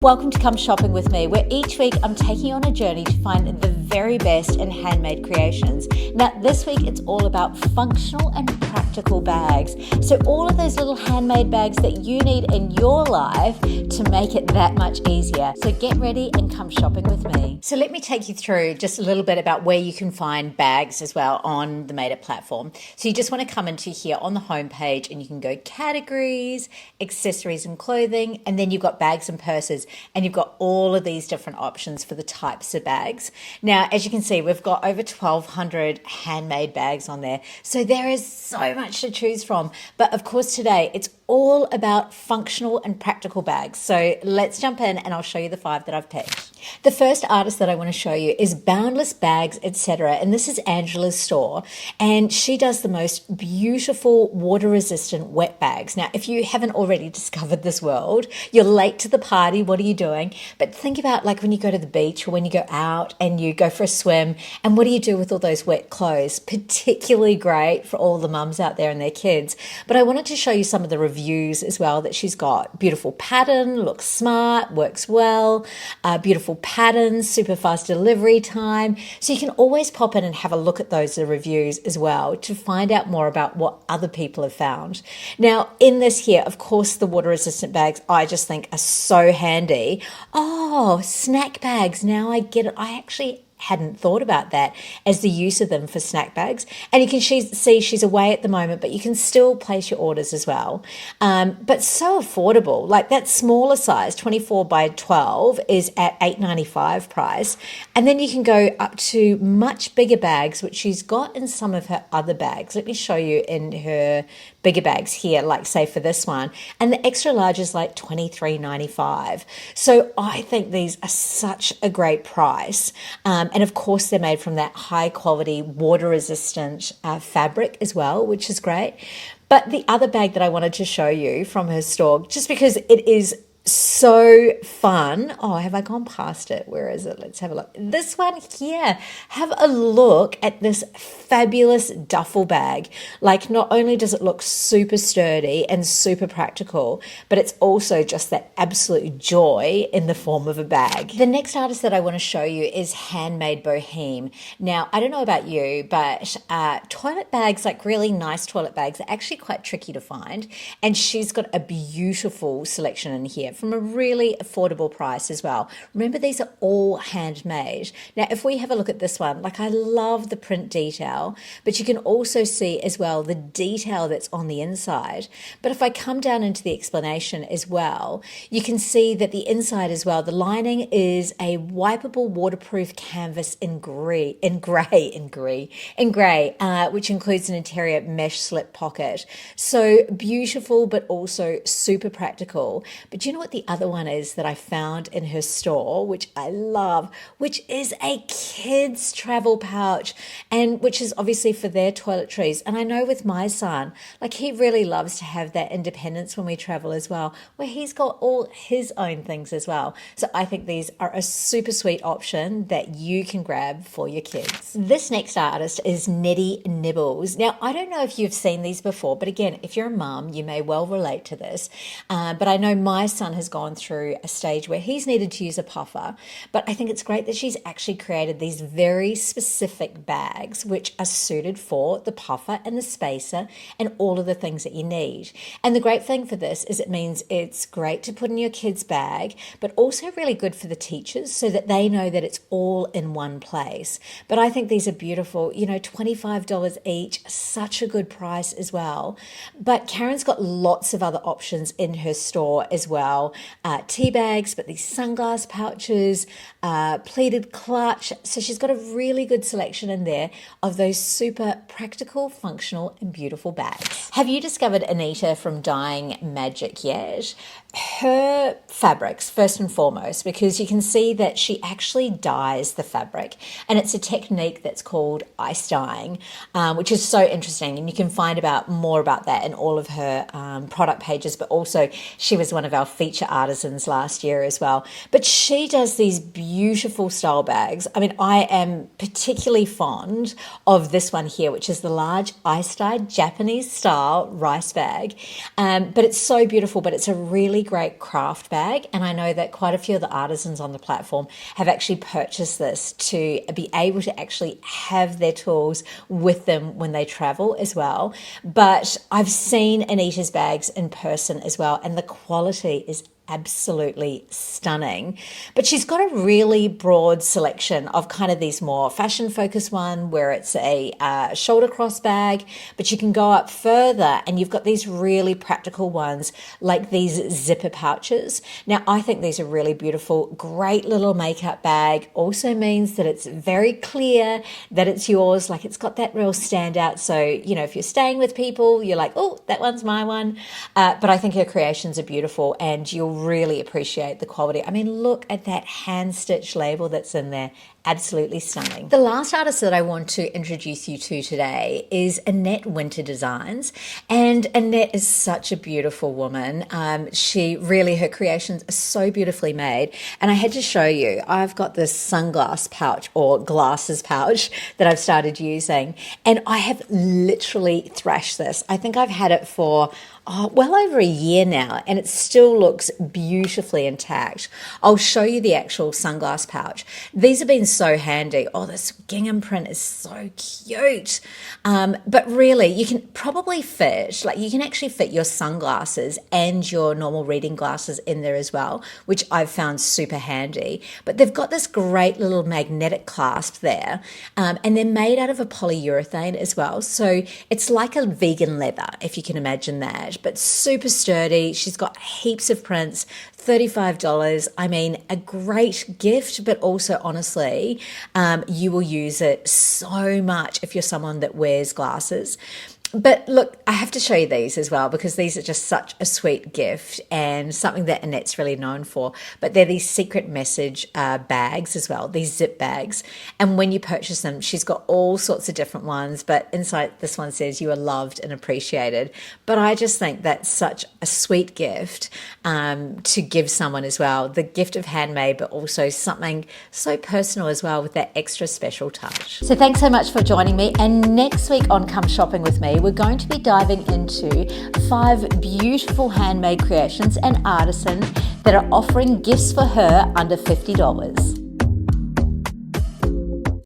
Welcome to Come Shopping With Me, where each week I'm taking you on a journey to find the very best in handmade creations. Now, this week it's all about functional and practical bags. So all of those little handmade bags that you need in your life to make it that much easier. So get ready and come shopping with me. So let me take you through just a little bit about where you can find bags as well on the Made It platform. So you just want to come into here on the homepage and you can go categories, accessories and clothing, and then you've got bags and purses. And you've got all of these different options for the types of bags. Now, as you can see, we've got over 1,200 handmade bags on there. So there is so much to choose from. But of course, today it's all about functional and practical bags. So let's jump in and I'll show you the 5 that I've picked. The first artist that I want to show you is Boundless Bags, etc. And this is Angela's store. And she does the most beautiful water-resistant wet bags. Now, if you haven't already discovered this world, you're late to the party. What are you doing? But think about like when you go to the beach or when you go out and you go for a swim, and what do you do with all those wet clothes? Particularly great for all the mums out there and their kids. But I wanted to show you some of the reviews as well that she's got. Beautiful pattern, looks smart, works well, beautiful patterns, super fast delivery time. So you can always pop in and have a look at those reviews as well to find out more about what other people have found. Now, in this here, of course, the water resistant bags I just think are so handy. Oh, snack bags. Now I get it. I actually hadn't thought about that as the use of them for snack bags. And you can see she's away at the moment, but you can still place your orders as well. But so affordable. Like that smaller size, 24 by 12, is at $8.95 price. And then you can go up to much bigger bags, which she's got in some of her other bags. Let me show you in her bigger bags here, like say for this one. And the extra large is like $23.95. So I think these are such a great price. And of course, they're made from that high quality water resistant fabric as well, which is great. But the other bag that I wanted to show you from her store, just because it is so fun. Oh, have I gone past it? Where is it? Let's have a look. This one here. Have a look at this fabulous duffel bag. Like, not only does it look super sturdy and super practical, but it's also just that absolute joy in the form of a bag. The next artist that I want to show you is Handmade Boheme. Now, I don't know about you, but toilet bags, like really nice toilet bags, are actually quite tricky to find. And she's got a beautiful selection in here from a really affordable price as well. Remember, these are all handmade. Now, if we have a look at this one, like I love the print detail, but you can also see as well the detail that's on the inside. But if I come down into the explanation as well, you can see that the inside as well, the lining is a wipeable waterproof canvas in gray, which includes an interior mesh slip pocket. So beautiful, but also super practical. But you know what the other one is that I found in her store, which I love, which is a kids travel pouch, and which is obviously for their toiletries. And I know with my son, like he really loves to have that independence when we travel as well, where he's got all his own things as well. So I think these are a super sweet option that you can grab for your kids. This next artist is Nettie Nibbles. Now, I don't know if you've seen these before, but again, if you're a mum, you may well relate to this. But I know my son has gone through a stage where he's needed to use a puffer, but I think it's great that she's actually created these very specific bags which are suited for the puffer and the spacer and all of the things that you need. And the great thing for this is it means it's great to put in your kid's bag, but also really good for the teachers so that they know that it's all in one place. But I think these are beautiful, you know, $25 each, such a good price as well. But Karen's got lots of other options in her store as well. Tea bags, but these sunglass pouches, pleated clutch. So she's got a really good selection in there of those super practical, functional, and beautiful bags. Have you discovered Anita from Dyeing Magic yet? Her fabrics, first and foremost, because you can see that she actually dyes the fabric, and it's a technique that's called ice dyeing, which is so interesting, and you can find out more about that in all of her product pages. But also, she was one of our feature artisans last year as well. But she does these beautiful style bags. I mean, I am particularly fond of this one here, which is the large ice dyed Japanese style rice bag. But it's so beautiful, but it's a really really great craft bag, and I know that quite a few of the artisans on the platform have actually purchased this to be able to actually have their tools with them when they travel as well. But I've seen Anita's bags in person as well, and the quality is absolutely stunning. But she's got a really broad selection of kind of these more fashion focused one where it's a shoulder cross bag, but you can go up further and you've got these really practical ones like these zipper pouches. Now I think these are really beautiful. Great little makeup bag. Also means that it's very clear that it's yours. Like it's got that real standout. So, you know, if you're staying with people, you're like, oh, that one's my one. But I think her creations are beautiful and you'll really appreciate the quality. I mean, look at that hand stitch label that's in there. Absolutely stunning. The last artist that I want to introduce you to today is Annette Winter Designs. And Annette is such a beautiful woman. She really, her creations are so beautifully made. And I had to show you, I've got this sunglass pouch or glasses pouch that I've started using. And I have literally thrashed this. I think I've had it for well over a year now, and it still looks beautifully intact. I'll show you the actual sunglass pouch. These have been so handy. Oh, this gingham print is so cute. But really, you can probably fit, like you can actually fit your sunglasses and your normal reading glasses in there as well, which I've found super handy. But they've got this great little magnetic clasp there, and they're made out of a polyurethane as well. So it's like a vegan leather, if you can imagine that. But super sturdy. She's got heaps of prints, $35. I mean, a great gift, but also honestly, you will use it so much if you're someone that wears glasses. But look, I have to show you these as well because these are just such a sweet gift and something that Annette's really known for. But they're these secret message bags as well, these zip bags. And when you purchase them, she's got all sorts of different ones. But inside this one says you are loved and appreciated. But I just think that's such a sweet gift to give someone as well. The gift of handmade, but also something so personal as well with that extra special touch. So thanks so much for joining me. And next week on Come Shopping With Me, we're going to be diving into 5 beautiful handmade creations and artisans that are offering gifts for her under $50.